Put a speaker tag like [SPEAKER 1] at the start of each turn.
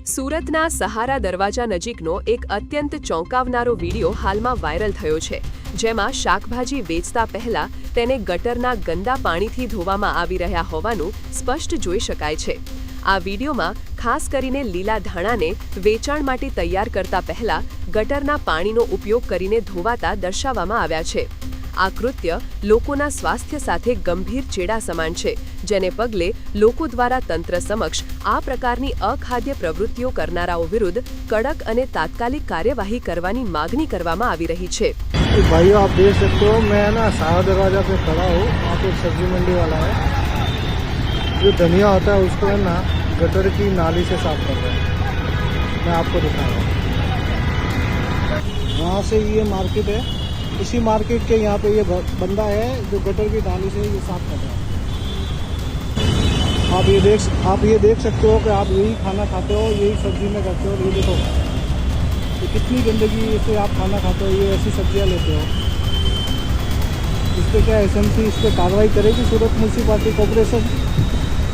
[SPEAKER 1] સુરતના સહારા દરવાજા નજીકનો એક અત્યંત ચોંકાવનારો વિડીયો હાલમાં વાયરલ થયો છે, જેમાં શાકભાજી વેચતા પહેલા તેને ગટરના ગંદા પાણીથી ધોવામાં આવી રહ્યા હોવાનું સ્પષ્ટ જોઈ શકાય છે। આ વિડીયોમાં ખાસ કરીને લીલા ધાણાને વેચાણ માટે તૈયાર કરતા પહેલા ગટરના પાણીનો ઉપયોગ કરીને ધોવાતા દર્શાવવામાં આવ્યા છે। આ કૃત્ય લોકોના સ્વાસ્થ્ય સાથે ગંભીર ચેડા સમાન છે, જેને પગલે લોકો દ્વારા તંત્ર સમક્ષ આ પ્રકારની અખાદ્ય પ્રવૃત્તિઓ કરનારાઓ વિરુદ્ધ કડક અને તાત્કાલિક કાર્યવાહી કરવાની માગણી કરવામાં આવી રહી છે।
[SPEAKER 2] भाइयों आप देख सकते हो, मैं ना सहारा दरवाजा पे खड़ा हूँ। वहाँ पे सब्जी मंडी वाला है, जो धनिया होता है उसको है ना गटर की नाली से साफ कर रहा है। मैं आपको दिखा रहा हूँ। वहाँ से ये मार्केट है, इसी मार्केट के यहाँ पे ये बंदा है जो गटर की नाली से ये साफ कर रहा है। आप ये देख सकते हो कि आप यही खाना खाते हो, यही सब्जी में करते हो। ये देखो ये कितनी गंदगी से आप खाना खाते हो, ये ऐसी सब्जियाँ लेते हो। इस पर क्या एसएमसी इस पर कार्रवाई करेगी सूरत म्यूनसिपालिटी कॉर्पोरेशन?